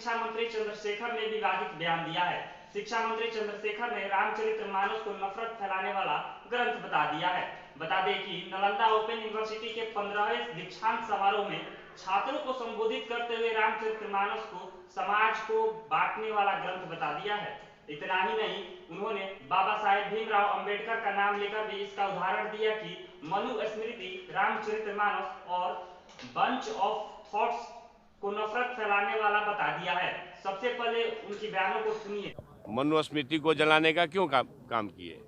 शिक्षा मंत्री चंद्रशेखर ने विवादित बयान दिया है। शिक्षा मंत्री चंद्रशेखर ने रामचरितमानस को नफरत फैलाने वाला ग्रंथ बता दिया है। बता दें कि नालंदा ओपन यूनिवर्सिटी के 15वें दीक्षांत समारोह में छात्रों को संबोधित करते हुए रामचरितमानस को समाज को बांटने वाला ग्रंथ बता दिया है। इतना ही नहीं, उन्होंने बाबा साहेब भीमराव अंबेडकर का नाम लेकर भी इसका उदाहरण दिया कि मनुस्मृति रामचरितमानस और बंच ऑफ थॉट्स को नफरत फैलाने वाला बता दिया है। सबसे पहले उनकी बयानों को सुनिए। मनुस्मृति को जलाने का क्यों काम किए?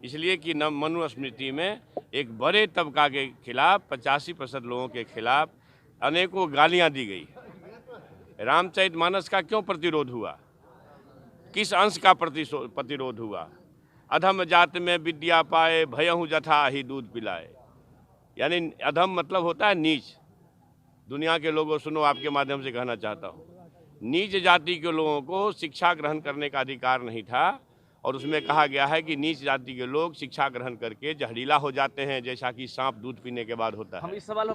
इसलिए कि मनुस्मृति में एक बड़े तबका के खिलाफ 85% लोगों के खिलाफ अनेकों गालियां दी गई। रामचरितमानस का क्यों प्रतिरोध हुआ? किस अंश का प्रतिरोध हुआ? अधम जात में विद्या पाए, भयहु जथा ही दूध पिलाए। यानी अधम मतलब होता है नीच। दुनिया के लोगों सुनो, आपके माध्यम से कहना चाहता हूँ, नीच जाति के लोगों को शिक्षा ग्रहण करने का अधिकार नहीं था। और उसमें कहा गया है कि नीच जाति के लोग शिक्षा ग्रहण करके जहरीला हो जाते हैं, जैसा कि सांप दूध पीने के बाद होता है। हम इस सवाल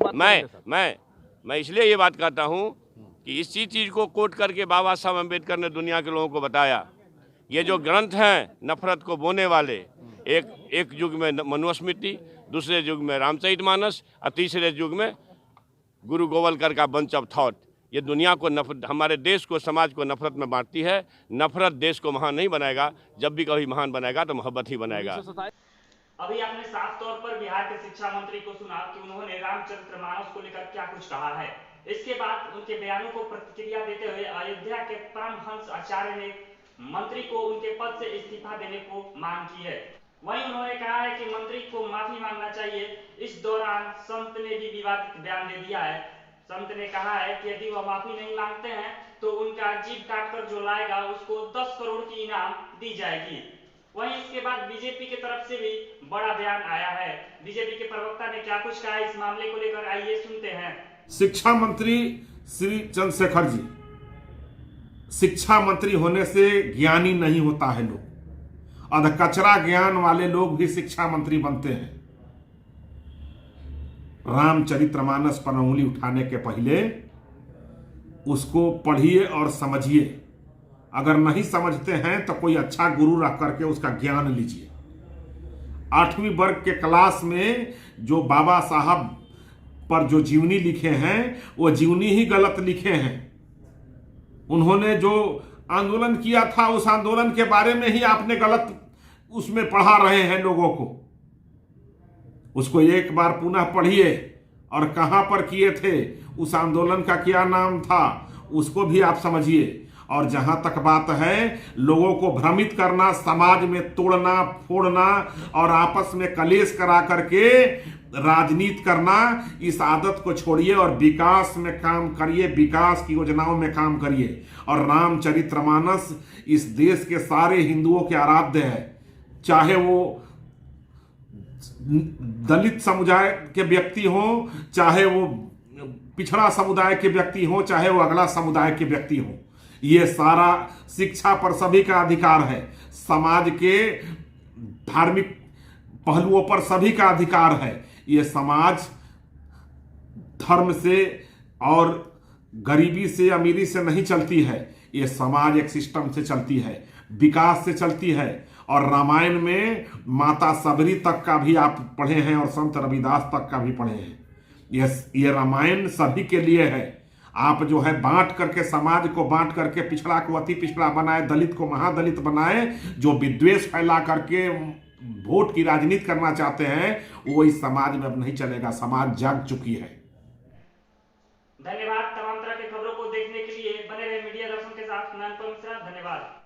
में मैं इसलिए ये बात कहता हूँ कि इसी चीज़ को कोट करके बाबा साहब अम्बेडकर ने दुनिया के लोगों को बताया, ये जो ग्रंथ हैं नफरत को बोने वाले, एक युग में मनुस्मृति, दूसरे युग में रामचरितमानस और तीसरे युग में गुरु गोवलकर का बंच ऑफ थॉट, ये दुनिया को नफरत, हमारे देश को, समाज को नफरत में बांटती है। नफरत देश को महान नहीं बनाएगा। जब भी कभी महान बनाएगा तो मोहब्बत ही बनाएगा। अभी आपने साफ तौर पर बिहार के शिक्षा मंत्री को सुना कि उन्होंने रामचरितमानस को लेकर क्या कुछ कहा है। इसके बाद उनके बयानों को प्रतिक्रिया देते हुए अयोध्या के परमहंस आचार्य ने मंत्री को उनके पद से इस्तीफा देने को मांग की है। वहीं उन्होंने कहा है कि मंत्री को माफी मांगना चाहिए। इस दौरान संत ने भी विवादित बयान दे दिया है। संत ने कहा है कि यदि वह माफी नहीं मांगते हैं तो उनका जीभ काटकर जो लाएगा उसको 10 करोड़ की इनाम दी जाएगी। वहीं इसके बाद बीजेपी की तरफ से भी बड़ा बयान आया है। बीजेपी के प्रवक्ता ने क्या कुछ कहा इस मामले को लेकर, आइए सुनते हैं। शिक्षा मंत्री श्री चंद्रशेखर जी, शिक्षा मंत्री होने से ज्ञानी नहीं होता है लोग, अधकचरा ज्ञान वाले लोग भी शिक्षा मंत्री बनते हैं। रामचरितमानस पर उंगली उठाने के पहले उसको पढ़िए और समझिए। अगर नहीं समझते हैं तो कोई अच्छा गुरु रख करके उसका ज्ञान लीजिए। 8वीं वर्ग के क्लास में जो बाबा साहब पर जो जीवनी लिखे हैं वो जीवनी ही गलत लिखे हैं। उन्होंने जो आंदोलन किया था उस आंदोलन के बारे में ही आपने गलत उसमें पढ़ा रहे हैं लोगों को। उसको एक बार पुनः पढ़िए और कहां पर किए थे, उस आंदोलन का क्या नाम था, उसको भी आप समझिए। और जहां तक बात है लोगों को भ्रमित करना, समाज में तोड़ना फोड़ना और आपस में कलेश करा करके राजनीति करना, इस आदत को छोड़िए और विकास में काम करिए, विकास की योजनाओं में काम करिए। और रामचरितमानस इस देश के सारे हिंदुओं के आराध्य है, चाहे वो दलित समुदाय के व्यक्ति हो, चाहे वो पिछड़ा समुदाय के व्यक्ति हो, चाहे वो अगला समुदाय के व्यक्ति हो। ये सारा शिक्षा पर सभी का अधिकार है। समाज के धार्मिक पहलुओं पर सभी का अधिकार है। ये समाज धर्म से और गरीबी से अमीरी से नहीं चलती है। ये समाज एक सिस्टम से चलती है, विकास से चलती है। और रामायण में माता सबरी तक का भी आप पढ़े हैं और संत रविदास तक का भी पढ़े हैं। ये रामायण सभी के लिए है। आप जो है बांट करके, समाज को बांट करके पिछड़ा को अति पिछड़ा बनाए, दलित को महादलित बनाए, जो विद्वेष फैला करके वोट की राजनीति करना चाहते हैं, वो इस समाज में अब नहीं चलेगा। समाज जाग चुकी है।